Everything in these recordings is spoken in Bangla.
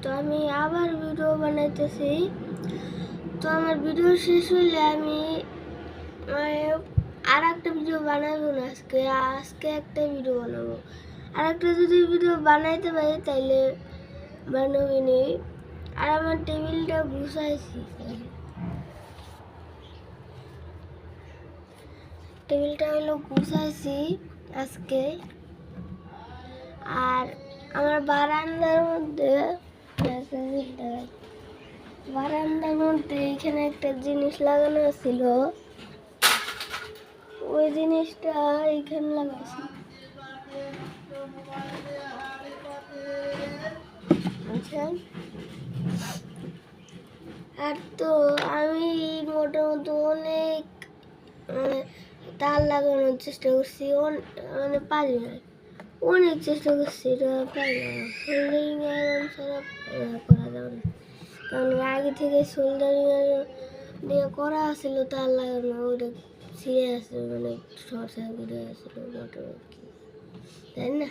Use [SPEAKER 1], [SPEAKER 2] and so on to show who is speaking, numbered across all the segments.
[SPEAKER 1] তো আমি আবার ভিডিও বানাইতেছি। তো আমার ভিডিও শেষ হইলে আমি আর একটা ভিডিও বানাবো না। আজকে একটা ভিডিও বানাবো। আর একটা যদি ভিডিও বানাইতে পারি তাইলে বানাবি নি। আর আমার টেবিলটা গুছাইছি, টেবিলটা হলো গুছাইছি আজকে। আর আমার বারান্দার মধ্যে এখানে একটা জিনিস লাগানো ছিল, ওই জিনিসটা এখানে লাগাইছি। আর তো আমি মোটামুটি অনেক তার লাগানোর চেষ্টা করছি, মানে পারি না, অনেক চেষ্টা করছি, এটা পারি না। সোল্ডারিং আয়রন ছাড়া করা যাবে না, কারণ আগে থেকে সোল্ডারিং আয়রন দিয়ে করা ছিল তার লাগানো, ওটা ছিঁড়ে আসছিল, মানে শর্ট সার্কিট হয়ে আসছিল মোটর, তাই না?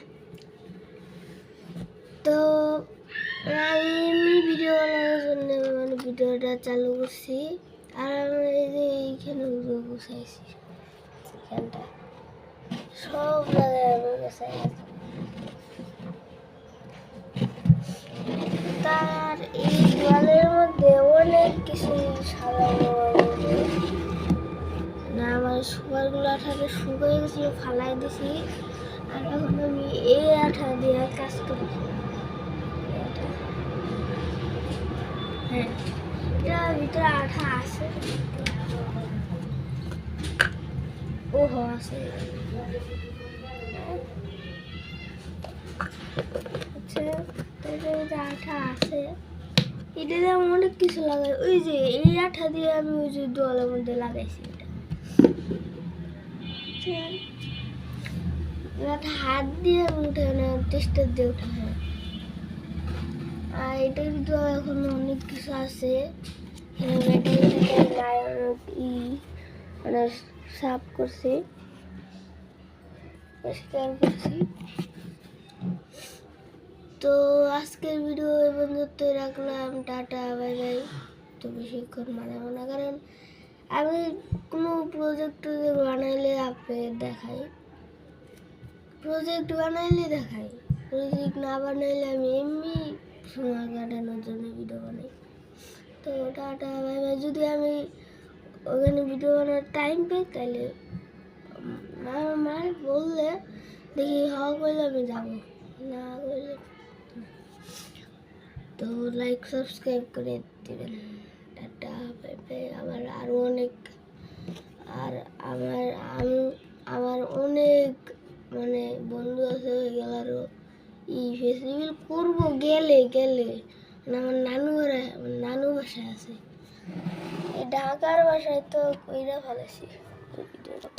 [SPEAKER 1] তো আমি এমনি ভিডিও বানানোর জন্য মানে ভিডিওটা চালু করছি। আর আমি এই যে এইখানে গুছাইছি, এখানটা সব জায়গায় আমি গুছাইছি। তার এই দেওয়ালের মধ্যে অনেক কিছু সাজানো না, আমার সুপারগুলো আঠাটা শুকিয়ে গেছিল, ফালাই দিছি। আর এখন আমি এই আঠা দিয়ে কাজ করি। হ্যাঁ, এটার ভিতরে আঠা আছে, ওহো আছে, আঠা আছে। এটা দিয়ে আমি অনেক কিছু লাগাই, ওই যে এই আঠা দিয়ে আমি ওই যে দেওয়ালের মধ্যে লাগাইছি। এটা হাত দিয়ে আমি উঠে না, টেস্টার দিয়ে উঠে না। আর এটার ভিতরে এখন অনেক কিছু আছে, মানে সাফ করছি, পরিষ্কার করছি। তো আজকের ভিডিও এই পর্যন্ত রাখলাম, টাটা, বাই বাই। তো বেশিক্ষণ বানাবো না, কারণ আমি কোনো প্রজেক্ট বানাইলে আপনাদের দেখাই, প্রজেক্ট না বানাইলে আমি এমনি সময় কাটানোর জন্য ভিডিও বানাই। তো টাটা, বাই বাই। যদি আমি ওখানে ভিডিও বানানোর টাইম পাই তাহলে মার বললে দেখি হওয়া করলে আমি যাবো, না করলে তো লাইক সাবস্ক্রাইব করে দেবেন। Tata, bye bye. আমার আরও অনেক, আর আমার অনেক মানে বন্ধু আছে, ওইগুলো আরও ফেস্টিভ্যাল করবো গেলে মানে আমার নানু বাসায় আছে, এই ঢাকার বাসায় তো কইরা ফেলেছি। ভিডিওটা